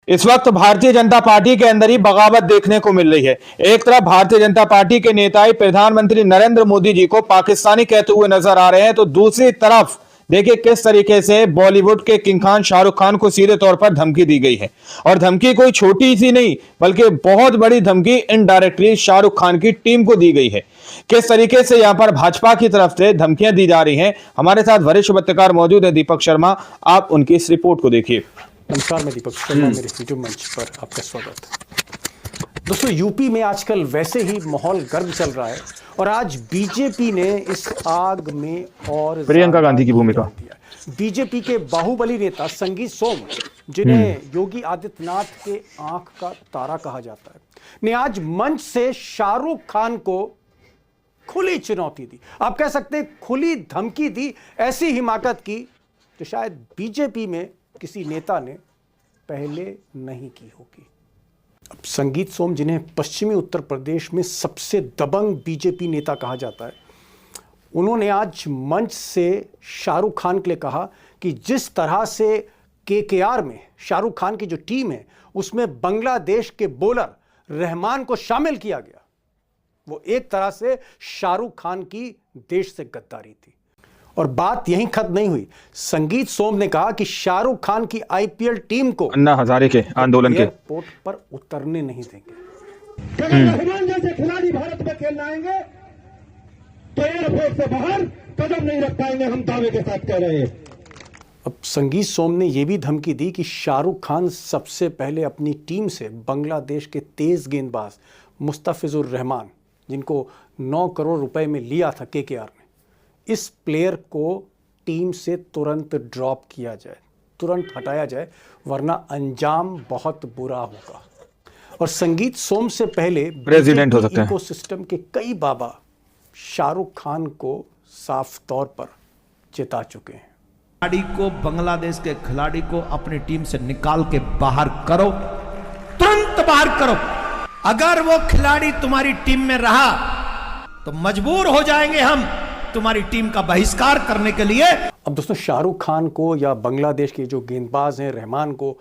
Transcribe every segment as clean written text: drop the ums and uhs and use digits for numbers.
इस वक्त भारतीय जनता पार्टी के अंदर ही बगावत देखने को मिल रही है। एक तरफ भारतीय जनता पार्टी के नेता प्रधानमंत्री नरेंद्र मोदी जी को पाकिस्तानी कहते हुए नजर आ रहे हैं, तो दूसरी तरफ देखिए किस तरीके से बॉलीवुड के किंग खान शाहरुख खान को सीधे तौर पर धमकी दी गई है। और धमकी कोई छोटी सी नहीं बल्कि बहुत बड़ी धमकी इनडायरेक्टली शाहरुख खान की टीम को दी गई है। किस तरीके से यहां पर भाजपा की तरफ से धमकियां दी जा रही हैं, हमारे साथ वरिष्ठ पत्रकार मौजूद है दीपक शर्मा, आप उनकी इस रिपोर्ट को देखिए। नमस्कार, मैं दीपक शर्मा, मेरे यूट्यूब मंच पर आपका स्वागत। दोस्तों, यूपी में आजकल वैसे ही माहौल गर्म चल रहा है और आज बीजेपी ने इस आग में और प्रियंका गांधी की भूमिका। बीजेपी के बाहुबली नेता संगीत सोम, जिन्हें योगी आदित्यनाथ के आंख का तारा कहा जाता है, ने आज मंच से शाहरुख खान को खुली चुनौती दी। आप कह सकते हैं खुली धमकी दी, ऐसी हिमाकत की तो शायद बीजेपी में किसी नेता ने पहले नहीं की होगी। अब संगीत सोम, जिन्हें पश्चिमी उत्तर प्रदेश में सबसे दबंग बीजेपी नेता कहा जाता है, उन्होंने आज मंच से शाहरुख खान के लिए कहा कि जिस तरह से केकेआर में शाहरुख खान की जो टीम है उसमें बांग्लादेश के बॉलर रहमान को शामिल किया गया, वो एक तरह से शाहरुख खान की देश से गद्दारी थी। और बात यहीं खत्म नहीं हुई। संगीत सोम ने कहा कि शाहरुख खान की आईपीएल टीम को अन्ना हजारे के आंदोलन के एयरपोर्ट पर उतरने नहीं देंगे। रहमान जैसे खिलाड़ी भारत में खेलने आएंगे तो एयरपोर्ट से बाहर कदम नहीं रख पाएंगे, हम दावे के साथ कह रहे हैं। अब संगीत सोम ने यह भी धमकी दी कि शाहरुख खान सबसे पहले अपनी टीम से बांग्लादेश के तेज गेंदबाज मुस्तफिजुर रहमान, जिनको 9 करोड़ रुपए में लिया था केकेआर ने, इस प्लेयर को टीम से तुरंत ड्रॉप किया जाए, तुरंत हटाया जाए, वरना अंजाम बहुत बुरा होगा। और संगीत सोम से पहले प्रेसिडेंट हो सकते हैं। इकोसिस्टम के कई बाबा शाहरुख खान को साफ तौर पर चेता चुके हैं। खिलाड़ी को, बांग्लादेश के खिलाड़ी को अपनी टीम से निकाल के बाहर करो, तुरंत बाहर करो। अगर वो खिलाड़ी तुम्हारी टीम में रहा तो मजबूर हो जाएंगे हम तुम्हारी टीम का बहिष्कार करने के लिए। अब दोस्तों, शाहरुख खान को या बांग्लादेश के जो गेंदबाज हैं रहमान को,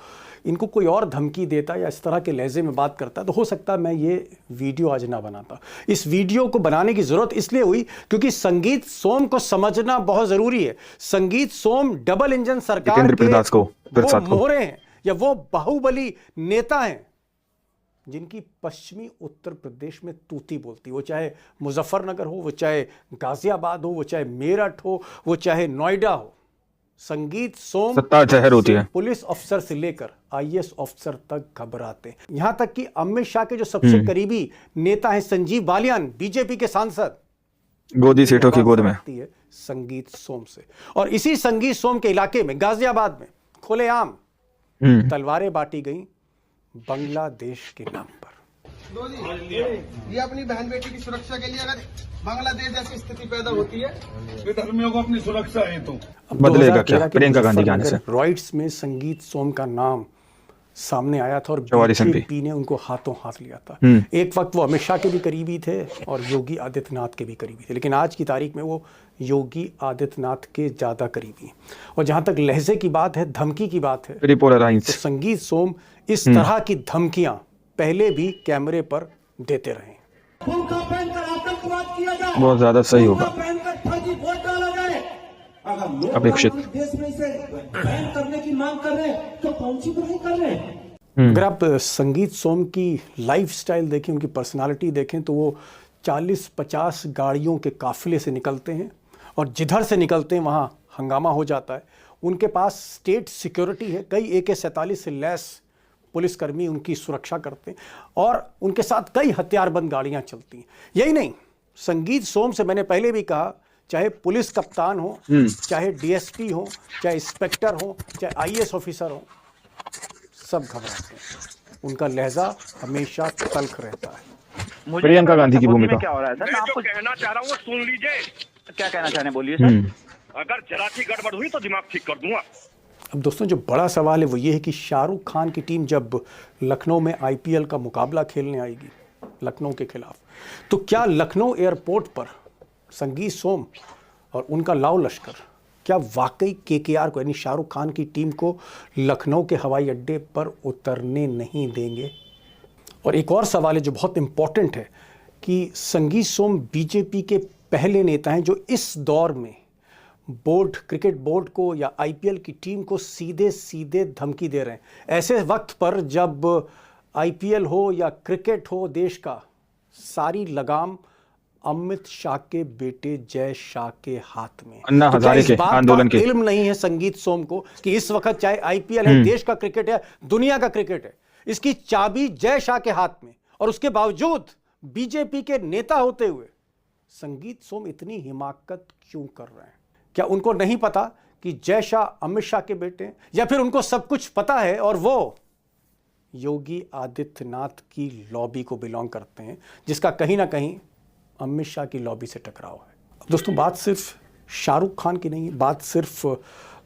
इनको कोई और धमकी देता या इस तरह के लहजे में बात करता तो हो सकता है मैं ये वीडियो आज ना बनाता। इस वीडियो को बनाने की जरूरत इसलिए हुई क्योंकि संगीत सोम को समझना बहुत जरूरी है। संगीत सोम डबल इंजन सरकार के वो मोहरे हैं या वो बाहुबली नेता हैं जिनकी पश्चिमी उत्तर प्रदेश में तूती बोलती, वो चाहे मुजफ्फरनगर हो, वो चाहे गाजियाबाद हो, वो चाहे मेरठ हो, वो चाहे नोएडा हो। संगीत सोम सत्ता जहर होती है। पुलिस अफसर से लेकर आईएएस अफसर तक घबराते, यहां तक कि अमित शाह के जो सबसे करीबी नेता हैं संजीव बालियान, बीजेपी के सांसद, गोदी सीटों की गोद में है संगीत सोम से। और इसी संगीत सोम के इलाके में गाजियाबाद में खुलेआम तलवारें बांटी गई बांग्लादेश के नाम पर। ये अपनी बहन बेटी की सुरक्षा के लिए अगर बांग्लादेश जैसी स्थिति पैदा होती है, विधर्मियों को अपनी सुरक्षा है तो बदलेगा क्या? प्रियंका गांधी के आने से रॉइट्स में संगीत सोम का नाम सामने आया था और बीजेपी ने उनको हाथों हाथ लिया था। एक वक्त वो अमित शाह के भी करीबी थे और योगी आदित्यनाथ के भी करीबी थे, लेकिन आज की तारीख में वो योगी आदित्यनाथ के ज्यादा करीबी। और जहां तक लहजे की बात है, धमकी की बात है, तो संगीत सोम इस तरह की धमकियां पहले भी कैमरे पर देते रहे। बहुत ज्यादा सही होगा, अपेक्षित। करने की मांग कर रहे हैं तो कौन सी बुराई कर रहे हैं? अगर आप संगीत सोम की लाइफस्टाइल देखें, उनकी पर्सनालिटी देखें, तो वो 40-50 गाड़ियों के काफिले से निकलते हैं और जिधर से निकलते हैं वहाँ हंगामा हो जाता है। उनके पास स्टेट सिक्योरिटी है, कई AK-47 से लैस पुलिसकर्मी उनकी सुरक्षा करते हैं और उनके साथ कई हथियारबंद गाड़ियाँ चलती हैं। यही नहीं, संगीत सोम से मैंने पहले भी कहा, चाहे पुलिस कप्तान हो, चाहे डीएसपी हो, चाहे इंस्पेक्टर हो, चाहे आईएएस ऑफिसर हो, सब घबराते हैं। उनका लहजा हमेशा तल्ख रहता है। प्रियंका गांधी की भूमिका। क्या हो रहा है सर? मैं आपको कहना चाह रहा हूँ, सुन लीजिए। क्या कहना चाह रहे हैं, बोलिए सर। अगर जरा सी गड़बड़ हुई तो दिमाग ठीक कर दूंगा। अब दोस्तों, जो बड़ा सवाल है वो ये है कि शाहरुख खान की टीम जब लखनऊ में आईपीएल का मुकाबला खेलने आएगी लखनऊ के खिलाफ, तो क्या लखनऊ एयरपोर्ट पर संगीत सोम और उनका लाव लश्कर क्या वाकई केकेआर को यानी शाहरुख खान की टीम को लखनऊ के हवाई अड्डे पर उतरने नहीं देंगे? और एक और सवाल है जो बहुत इंपॉर्टेंट है कि संगीत सोम बीजेपी के पहले नेता हैं जो इस दौर में क्रिकेट बोर्ड को या आईपीएल की टीम को सीधे सीधे धमकी दे रहे हैं, ऐसे वक्त पर जब आईपीएल हो या क्रिकेट हो, देश का सारी लगाम अमित शाह के बेटे जय शाह के हाथ में। अन्ना तो क्या हजारे इस के बात का आंदोलन के इल्म नहीं है संगीत सोम को कि इस वक्त चाहे आईपीएल है, देश का क्रिकेट है, दुनिया का क्रिकेट है, इसकी चाबी जय शाह के हाथ में, और उसके बावजूद बीजेपी के नेता होते हुए संगीत सोम इतनी हिमाकत क्यों कर रहे हैं? क्या उनको नहीं पता कि जय शाह अमित शाह के बेटे हैं, या फिर उनको सब कुछ पता है और वो योगी आदित्यनाथ की लॉबी को बिलोंग करते हैं, जिसका कहीं ना कहीं अमित शाह की लॉबी से टकराव है? दोस्तों, बात सिर्फ शाहरुख खान की नहीं, बात सिर्फ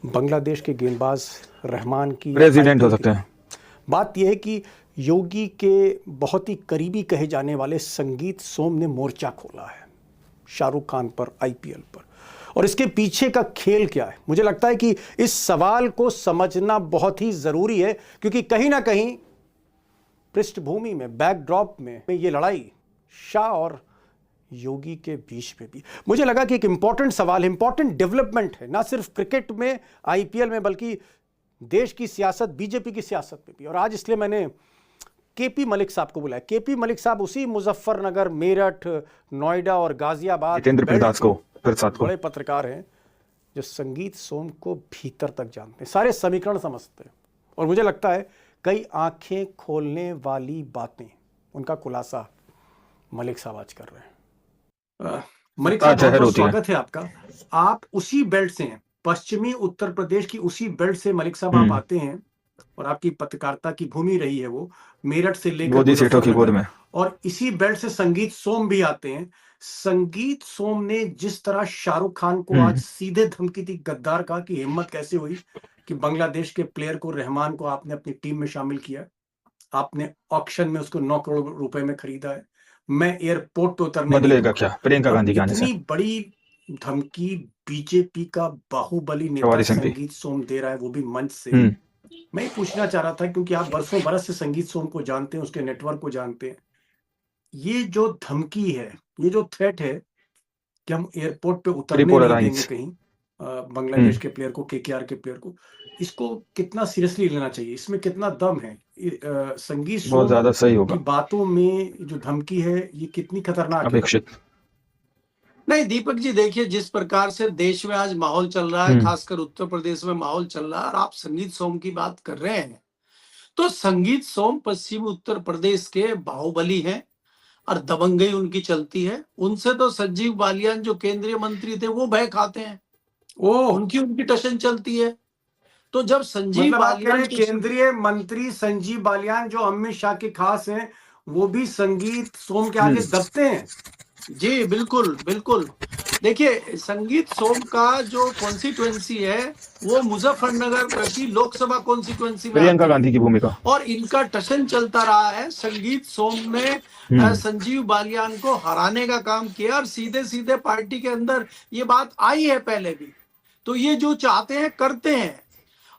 बांग्लादेश के गेंदबाज रहमान की, प्रेसिडेंट हो सकते हैं। बात यह है कि योगी के बहुत ही करीबी कहे जाने वाले संगीत सोम ने मोर्चा खोला है शाहरुख खान पर, आईपीएल पर। और इसके पीछे का खेल क्या है? मुझे लगता है कि इस सवाल को समझना बहुत ही जरूरी है, क्योंकि कहीं ना कहीं पृष्ठभूमि में, बैकड्रॉप में ये लड़ाई शाह और योगी के बीच में भी मुझे लगा कि एक इंपॉर्टेंट सवाल, इंपॉर्टेंट डेवलपमेंट है, ना सिर्फ क्रिकेट में, आईपीएल में, बल्कि देश की सियासत, बीजेपी की सियासत में भी। और आज इसलिए मैंने केपी मलिक साहब को बुलाया। केपी मलिक साहब उसी मुजफ्फरनगर, मेरठ, नोएडा और गाजियाबाद जितेंद्र प्रसाद को बड़े पत्रकार हैं जो संगीत सोम को भीतर तक जानते हैं, सारे समीकरण समझते हैं, और मुझे लगता है कई आंखें खोलने वाली बातें, उनका खुलासा मलिक साहब आज कर रहे हैं। मलिक साहब, बहुत बहुत स्वागत है आपका। आप उसी बेल्ट से हैं, पश्चिमी उत्तर प्रदेश की उसी बेल्ट से मलिक साहब आप आते हैं, और आपकी पत्रकारिता की भूमि रही है वो, मेरठ से लेकर गोदी सेठों की गोद में, और इसी बेल्ट से संगीत सोम भी आते हैं। संगीत सोम ने जिस तरह शाहरुख खान को आज सीधे धमकी दी, गद्दार कहा, कि हिम्मत कैसे हुई कि बांग्लादेश के प्लेयर को, रहमान को आपने अपनी टीम में शामिल किया, आपने ऑक्शन में उसको 9 करोड़ रुपए में खरीदा है, मैं एयरपोर्ट पे उतरने बदलेगा क्या प्रियंका गांधी के आने से? इतनी बड़ी धमकी बीजेपी का बाहुबली नेता संगीत सोम दे रहा है, वो भी मंच से। मैं पूछना चाह रहा था, क्योंकि आप बरसों बरस से संगीत सोम को जानते हैं, उसके नेटवर्क को जानते हैं, ये जो धमकी है, ये जो थ्रेट है कि हम एयरपोर्ट पे उतरने नहीं देंगे कहीं बांग्लादेश के प्लेयर को, केकेआर के प्लेयर को, इसको कितना सीरियसली लेना चाहिए? इसमें कितना दम है? संगीत सोम बहुत ज्यादा सही होगा। की बातों में जो धमकी है, ये कितनी खतरनाक अपेक्षित नहीं दीपक जी, देखिए जिस प्रकार से देश में आज माहौल चल रहा है, खासकर उत्तर प्रदेश में माहौल चल रहा है, और आप संगीत सोम की बात कर रहे हैं, तो संगीत सोम पश्चिमी उत्तर प्रदेश के बाहुबली हैं और दबंगई उनकी चलती है। उनसे तो संजीव बालियान जो केंद्रीय मंत्री थे वो भय खाते हैं, उनकी टशन चलती है। तो जब संजीव बालियान, केंद्रीय मंत्री संजीव बालियान जो अमित शाह के खास हैं, वो भी संगीत सोम के आगे दबते हैं। जी बिल्कुल बिल्कुल। देखिए, संगीत सोम का जो कॉन्स्टिट्यूएंसी है वो मुजफ्फरनगर की लोकसभा कॉन्स्टिट्यूएंसी में प्रियंका गांधी की भूमिका, और इनका टशन चलता रहा है। संगीत सोम ने संजीव बालियान को हराने का काम किया, और सीधे सीधे पार्टी के अंदर ये बात आई है पहले भी। तो ये जो चाहते हैं करते हैं,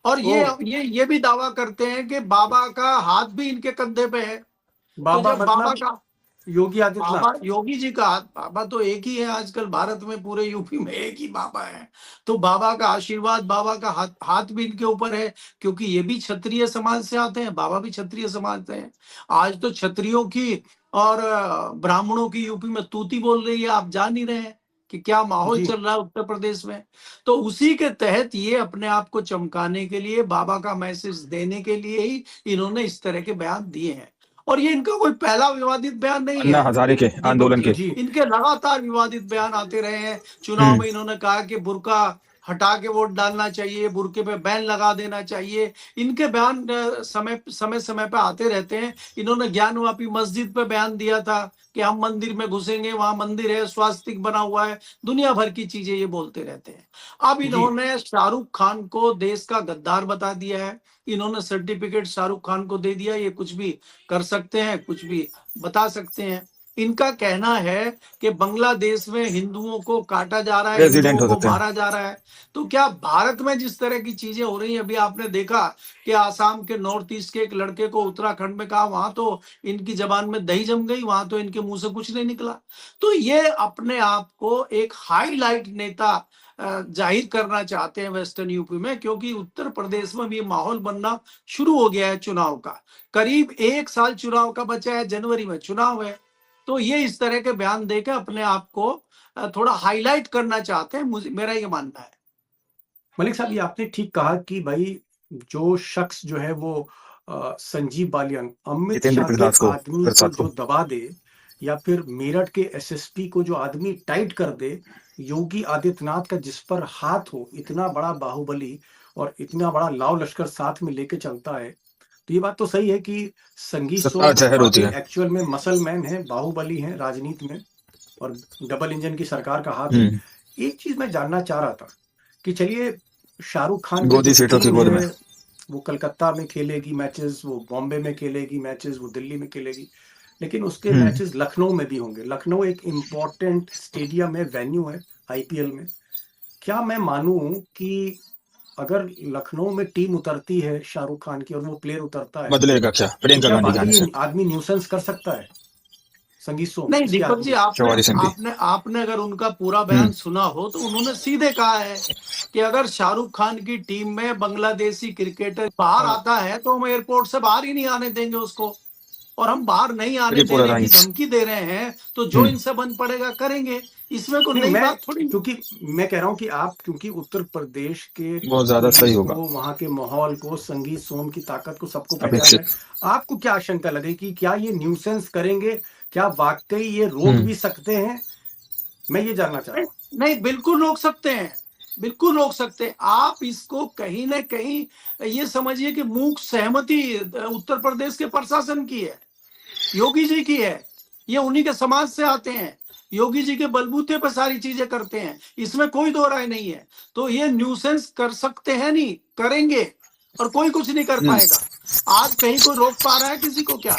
और ये भी दावा करते हैं कि बाबा का हाथ भी इनके कंधे पे है। बाबा, तो बाबा का, योगी आदित्यनाथ, योगी जी का हाथ, बाबा तो एक ही है आजकल भारत में, पूरे यूपी में एक ही बाबा है। तो बाबा का आशीर्वाद, बाबा का हाथ भी इनके ऊपर है, क्योंकि ये भी क्षत्रिय समाज से आते हैं, बाबा भी क्षत्रिय समाज से हैं। आज तो क्षत्रियों की और ब्राह्मणों की यूपी में तूती बोल रही है, आप जान ही रहे हैं कि क्या माहौल चल रहा है उत्तर प्रदेश में। तो उसी के तहत ये अपने आप को चमकाने के लिए, बाबा का मैसेज देने के लिए ही इन्होंने इस तरह के बयान दिए हैं। और ये इनका कोई पहला विवादित बयान नहीं है। अन्ना हजारे के आंदोलन के, इनके लगातार विवादित बयान आते रहे हैं। चुनाव में इन्होंने कहा कि बुर्का हटा के वोट डालना चाहिए, बुर्के पे बैन लगा देना चाहिए। इनके बयान समय समय पे आते रहते हैं। इन्होंने ज्ञानवापी मस्जिद पे बयान दिया था कि हम मंदिर में घुसेंगे, वहां मंदिर है, स्वास्तिक बना हुआ है, दुनिया भर की चीजें ये बोलते रहते हैं। अब इन्होंने शाहरुख खान को देश का गद्दार बता दिया है। इन्होंने सर्टिफिकेट शाहरुख खान को दे दिया, ये कुछ भी कर सकते हैं, कुछ भी बता सकते हैं। इनका कहना है कि बांग्लादेश में हिंदुओं को काटा जा रहा है, प्रेसिडेंट हिंदुओं हो को सकते हैं। मारा जा रहा है। तो क्या भारत में जिस तरह की चीजें हो रही हैं, अभी आपने देखा कि आसाम के नॉर्थ ईस्ट के एक लड़के को उत्तराखंड में कहा, वहां तो इनकी जबान में दही जम गई, वहां तो इनके मुंह से कुछ नहीं निकला। तो ये अपने आप को एक हाईलाइट नेता जाहिर करना चाहते हैं वेस्टर्न यूपी में, क्योंकि उत्तर प्रदेश में भी माहौल बनना शुरू हो गया है चुनाव का। करीब 1 साल चुनाव का बचा है, जनवरी में चुनाव है। तो ये इस तरह के बयान देकर अपने आप को थोड़ा हाईलाइट करना चाहते हैं, मुझे मेरा ये मानना है। मलिक साहब, ये आपने ठीक कहा कि भाई जो शख्स जो है वो संजीव बालियान, अमित जितेंद्र शाह के प्रसाद को, आदमी प्रसाद को को। जो दबा दे, या फिर मेरठ के एसएसपी को जो आदमी टाइट कर दे, योगी आदित्यनाथ का जिस पर हाथ हो, इतना बड़ा बाहुबली और इतना बड़ा लाव लश्कर साथ में लेके चलता है, तो ये बात तो सही है कि संगीत सत्ता जहर होती है। एक्चुअल में मसल मैन है, बाहुबली है राजनीति में, और डबल इंजन की सरकार का हाथ है। एक चीज मैं जानना चाह रहा था कि चलिए, शाहरुख खान की गोदी जो सेठों की टीम गोद है, में। वो कलकत्ता में खेलेगी मैचेस, वो बॉम्बे में खेलेगी मैचेस, वो दिल्ली में खेलेगी, लेकिन उसके मैचेस लखनऊ में भी होंगे। लखनऊ एक इम्पोर्टेंट स्टेडियम है, वेन्यू है आईपीएल में। क्या मैं मानूं कि अगर लखनऊ में टीम उतरती है शाहरुख खान की और वो प्लेयर उतरता है, बदलेगा क्या तो प्रियंका क्या गांधी जाने से? बाकी आदमी न्यूसेंस कर सकता है? संगीत सोम, नहीं इसके दीपक आदमी- जी, चौवालीस MP। आपने अगर उनका पूरा बयान सुना हो तो उन्होंने सीधे कहा है कि अगर शाहरुख खान की टीम में बांग्लादेशी क्रिकेटर बाहर आता है तो हम एयरपोर्ट से बाहर ही नहीं आने देंगे उसको, और हम बाहर नहीं आने त्रिपुरा देने की राइट्स। धमकी दे रहे हैं, तो जो इनसे बन पड़ेगा करेंगे। इसमें कोई नहीं, नई मैं बात थोड़ी। क्योंकि मैं कह रहा हूं कि आप, क्योंकि उत्तर प्रदेश के बहुत ज्यादा सही होगा। को, वहां के माहौल को, संगीत सोम की ताकत को सबको पहचान अपेक्षित। है। आपको क्या आशंका लगे कि क्या ये न्यूसेंस करेंगे? क्या वाकई ये रोक भी सकते हैं? मैं ये जानना चाह रहा हूँ। नहीं, बिल्कुल रोक सकते हैं, बिल्कुल रोक सकते हैं। आप इसको कहीं ना कहीं ये समझिए कि मूक सहमति उत्तर प्रदेश के प्रशासन की है, योगी जी की है। ये उन्हीं के समाज से आते हैं, योगी जी के बलबूते पर सारी चीजें करते हैं, इसमें कोई दो राय नहीं है। तो ये न्यूसेंस कर सकते हैं, नहीं करेंगे, और कोई कुछ नहीं कर पाएगा। आज कहीं कोई रोक पा रहा है किसी को? क्या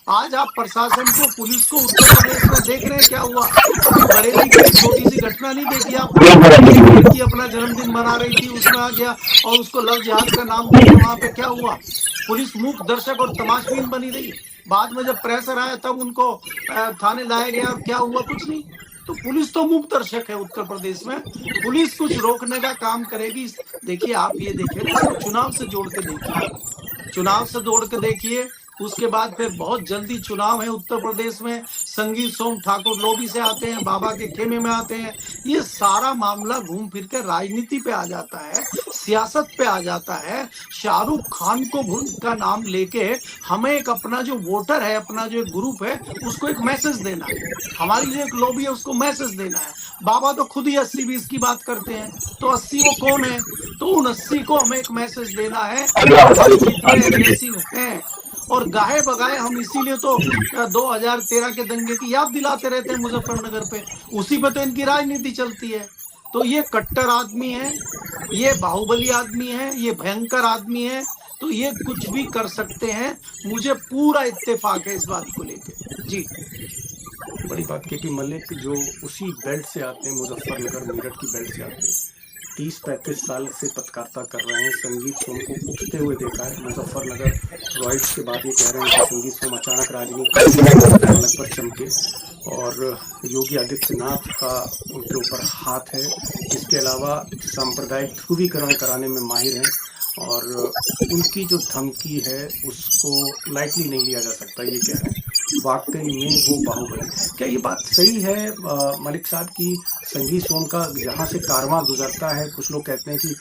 आज आप प्रशासन को, पुलिस को उत्तर प्रदेश में देख रहे हैं क्या हुआ? अभी बरेली की छोटी सी घटना नहीं देखी आप? लड़की अपना जन्मदिन मना रही थी, उसमें आ गया और उसको लव जिहाद का नाम दिया। वहां पे क्या हुआ? पुलिस मूक दर्शक और तमाशबीन बनी रही। बाद में जब प्रेशर आया तब उनको थाने लाया गया, और क्या हुआ? कुछ नहीं। तो पुलिस तो मूक दर्शक है उत्तर प्रदेश में। पुलिस कुछ रोकने का काम करेगी। देखिए, आप ये देखिए ना, चुनाव से जोड़ के देखिए, चुनाव से जोड़ के देखिए। उसके बाद फिर बहुत जल्दी चुनाव है उत्तर प्रदेश में। संगीत सोम ठाकुर लोबी से आते हैं, बाबा के खेमे में आते हैं। ये सारा मामला घूम फिर के राजनीति पे आ जाता है, सियासत पे आ जाता है। शाहरुख खान को का नाम लेके हमें एक अपना जो वोटर है, अपना जो एक ग्रुप है, उसको एक मैसेज देना है। हमारी जो एक लॉबी है उसको मैसेज देना है। बाबा तो खुद ही 80-20 की बात करते हैं, तो 80 वो कौन है? तो उन 80 को हमें एक मैसेज देना है, एग्रेसिव हैं और गाहे बगाए। हम इसीलिए तो 2013 के दंगे की याद दिलाते रहते हैं मुजफ्फरनगर पे, उसी पे तो इनकी राजनीति चलती है। तो ये कट्टर आदमी है, ये बाहुबली आदमी है, ये भयंकर आदमी है, तो ये कुछ भी कर सकते हैं। मुझे पूरा इत्तेफाक है इस बात को लेकर। जी, बड़ी बात केपी मलिक जो उसी बेल्ट से आते हैं, मुजफ्फरनगर मेरठ की बेल्ट से आते हैं, 30-35 साल से पत्रकारिता कर रहे हैं। संगीत सोम को उठते हुए देखा है मुजफ्फरनगर रॉयट्स के बाद। ये कह रहे हैं कि संगीत सोम अचानक राजनीति पर चमके, और योगी आदित्यनाथ का उनके ऊपर हाथ है। इसके अलावा सांप्रदायिक ध्रुवीकरण कराने में माहिर हैं, और उनकी जो धमकी है उसको लाइटली नहीं लिया जा सकता। ये कह रहे हैं वाकई में वो बाहुबली। क्या ये बात सही है मलिक साहब की संगीत सोम का जहाँ से कारवां गुजरता है, कुछ लोग कहते हैं कि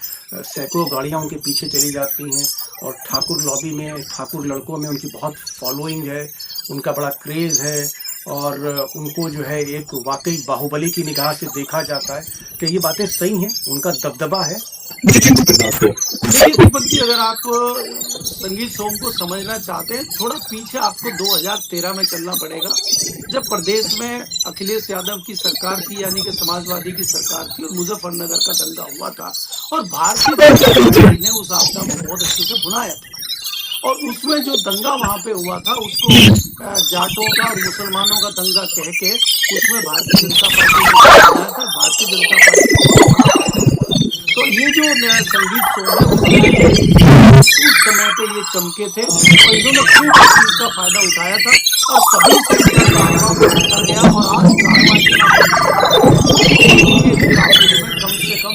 सैकड़ों गाड़ियाँ उनके पीछे चली जाती हैं, और ठाकुर लॉबी में, ठाकुर लड़कों में उनकी बहुत फॉलोइंग है, उनका बड़ा क्रेज है, और उनको जो है एक वाकई बाहुबली की निगाह से देखा जाता है? क्या ये बातें सही हैं? उनका दबदबा है? देखिए दीपक जी, अगर आप संगीत सोम को समझना चाहते हैं, थोड़ा पीछे आपको 2013 में चलना पड़ेगा, जब प्रदेश में अखिलेश यादव की सरकार थी, यानी कि समाजवादी की सरकार थी, और मुजफ्फरनगर का दंगा हुआ था, और भारतीय जनता पार्टी ने उस आपदा को बहुत अच्छे से भुनाया था। और उसमें जो दंगा वहां पे हुआ था उसको जाटों का और मुसलमानों का दंगा कह के उसमें भारतीय जनता पार्टी ने बनाया था। भारतीय जनता पार्टी को तोड़ना पाया। तो ये जो संगीत शो है उस समय पे ये चमके थे और इन्होंने खूब इस चीज का फायदा उठाया था और तभी से इनका कारवा बढ़ता गया और आज कारवा इतना मुकाबले में कम से कम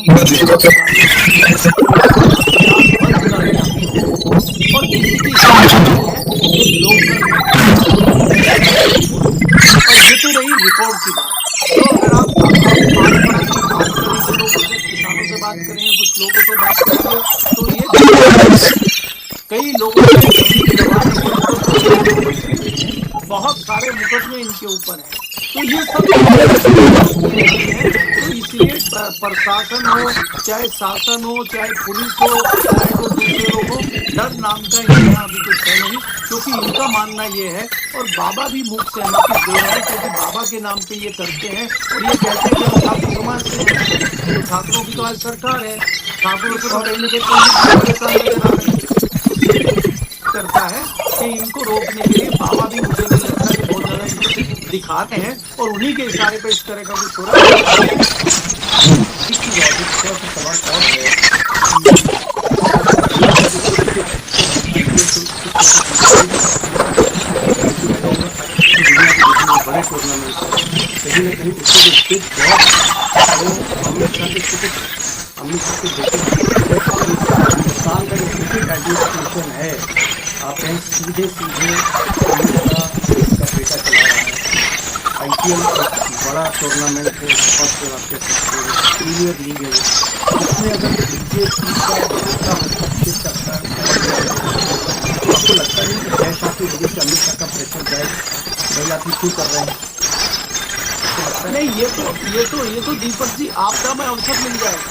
और किसी की और ये तो रही रिकॉर्ड की बात। तो अगर आप बात करें तो किसानों से बात करेंगे, कुछ लोगों से बात करेंगे तो ये कई लोगों बहुत सारे मुकदमे इनके ऊपर हैं। तो ये सब तो इसलिए प्रशासन हो चाहे शासन हो चाहे पुलिस हो चाहे तो दूसरे लोग हो, डर नाम का यहाँ अभी कुछ है नहीं, क्योंकि इनका मानना ये है और बाबा भी मुख सहमति दे रहे हैं क्योंकि बाबा के नाम पे ये करते हैं और ये कहते हैं कि हम छात्र समाज से हैं, तो छात्रों की तो आज सरकार है, छात्रों से कहीं न कहीं करता है कि इनको रोकने के लिए बाबा भी मुझे नहीं लगता कि बहुत ज्यादा दिखाते हैं और उन्हीं के इशारे पे इस तरह का कुछ हो रहा है। बड़े टूर्नामेंट कहीं ना कहीं उसके अमित शाह हिंदुस्तान का जो क्रिकेट एडमिनिस्ट्रेशन है आप कहें सीधे अमित शाह का बेटा चला रहा है। IPL बड़ा टूर्नामेंट है, बहुत आपके प्रीमियर लीग है, इसमें अगर बीजेपी का बेटा हस्तक्षेप करता है तो आपको लगता नहीं कि जय शाह की वजह से अमित शाह का प्रेशर जाए, भाई आप क्यों कर रहे हैं? नहीं, ये तो दीपक जी आपदा में अवसर मिल जाएगा।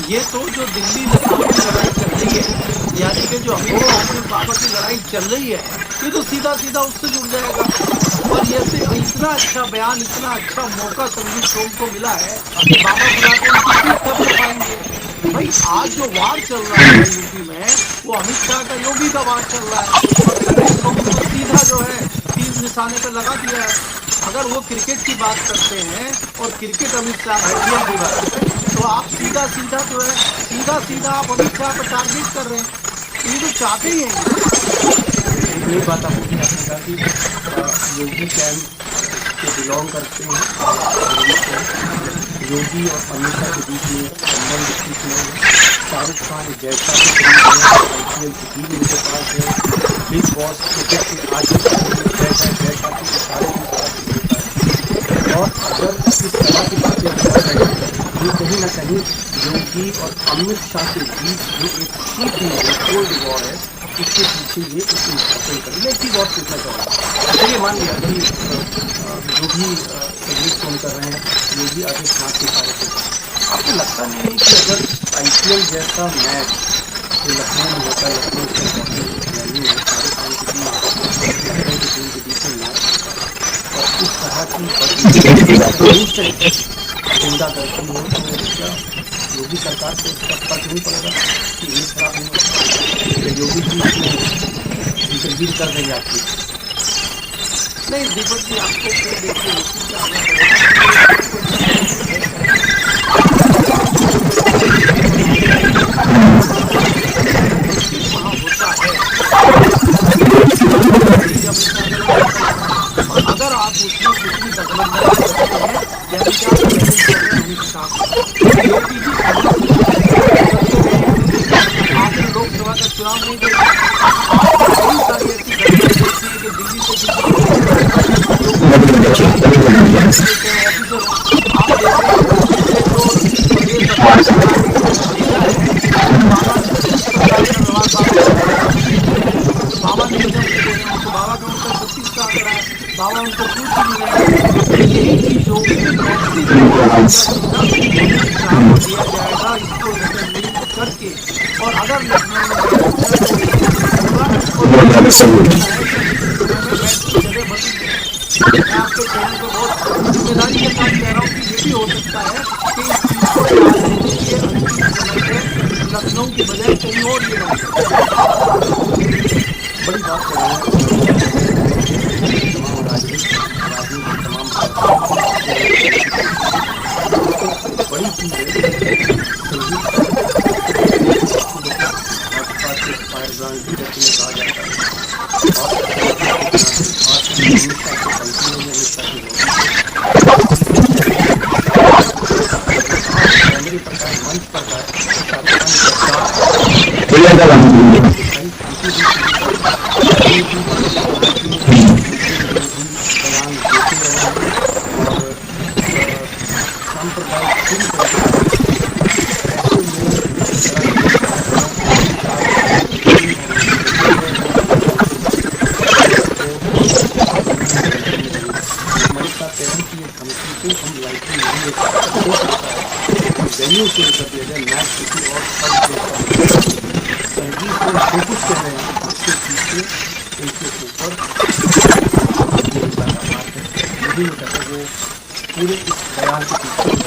ये तो जो दिल्ली में लड़ाई चल रही है यानी कि जो अमित शाह बाबा की लड़ाई चल रही है ये तो सीधा उससे जुड़ जाएगा। और ये से इतना अच्छा बयान इतना अच्छा मौका संगीत सोम को मिला है कि बाबा बुला के पाएंगे। भाई आज जो वार चल रहा है यूपी में वो अमित शाह का योगी का वार चल रहा है और संगीत सोम को सीधा जो है तीर निशाने पर लगा दिया है। अगर वो क्रिकेट की बात करते हैं और क्रिकेट अमित शाह की बात करते हैं तो आप सीधा जो है सीधा आप अमित शाह पर टारगेट कर रहे हैं। ये तो चाहते ही हैं। ये बात आपने कहा कि योगी कैंप के बिलोंग करते हैं, योगी और अमित शाह के बीच में संबंध ठीक नहीं है। शाहरुख खान जैसा IPL की टीम इनके पास है, बिग बॉस क्रिकेट के आज जैसा और अगर इस तरह की बातें ये कहीं ना कहीं योगी और अमित शाह के बीच जो एक चीज कोल्ड वॉर है इसके पीछे ये हासिल कर। मैं एक चीज़ और पूछना चाहूँगा, चलिए मान लिया अभी जो भी संगीत फोन कर रहे हैं योगी आदित्यनाथ के बारे में, आपको लगता नहीं है कि अगर IPL जैसा मैच जो लखनऊ में होता है, लखनऊ से वैल्यू है शाहरुख खान की टीम के बीच में मैच और इस तरह की चिंता करती हो तो क्या योगी सरकार को इसका फर्क नहीं पड़ेगा कि ये खराब नहीं होता? योगी जी इंटरव्यू कर देंगे आपकी? नहीं दीपक जी आपको वहाँ होता है अगर आप उसमें कुछ भी दखल आपने लोकसभा का चुनाव नहीं देखा, कई सारी ऐसी घटनाएं देखती है कि दिल्ली से बाबा ने बाबा का उनका 36 का आंकड़ा है, बाबा उनको पूछ नहीं रहे। यही चीज होगी दिया जाएगा इसको करके और अगर मैं आपके चैनल को बहुत जिम्मेदारी के साथ कह रहा हूँ कि ये भी हो सकता है कि इस चीज को लखनऊ की बजाय कहीं और ये बड़ी चीज है फायर ब्रांड की गति में कहा जाता है मंच पर वेन्यू शुरू कर दिया जाए, मैच किसी और संगीत को फोकस कर रहे हैं इसके पीछे इनके ऊपर मुझे नहीं पता वो पूरे इस बयान के पीछे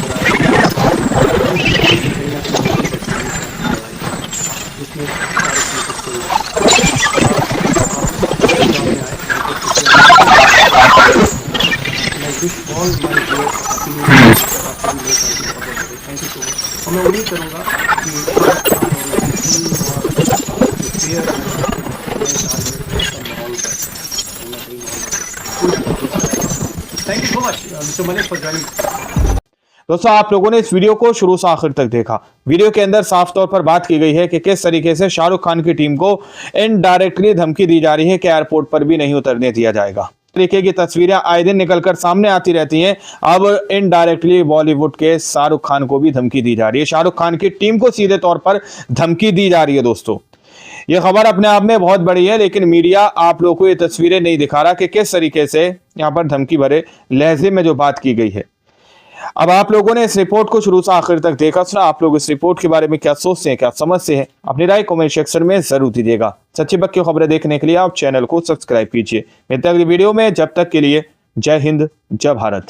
मैं उम्मीद करूँगा कि thank you so much mister Malik for joining. दोस्तों, आप लोगों ने इस वीडियो को शुरू से आखिर तक देखा। वीडियो के अंदर साफ तौर पर बात की गई है कि किस तरीके से शाहरुख खान की टीम को इनडायरेक्टली धमकी दी जा रही है कि एयरपोर्ट पर भी नहीं उतरने दिया जाएगा। तरीके की तस्वीरें आए दिन निकलकर सामने आती रहती हैं। अब इनडायरेक्टली बॉलीवुड के शाहरुख खान को भी धमकी दी जा रही है, शाहरुख खान की टीम को सीधे तौर पर धमकी दी जा रही है। दोस्तों, ये खबर अपने आप में बहुत बड़ी है, लेकिन मीडिया आप लोगों को ये तस्वीरें नहीं दिखा रहा कि किस तरीके से यहाँ पर धमकी भरे लहजे में जो बात की गई है। अब आप लोगों ने इस रिपोर्ट को शुरू से आखिर तक देखा सुना। आप लोग इस रिपोर्ट के बारे में क्या सोचते हैं, क्या समझते हैं, अपनी राय कमेंट सेक्शन में जरूर दीजिएगा। सच्ची बक्की खबरें देखने के लिए आप चैनल को सब्सक्राइब कीजिए। मिलते हैं अगली वीडियो में, जब तक के लिए जय हिंद, जय भारत।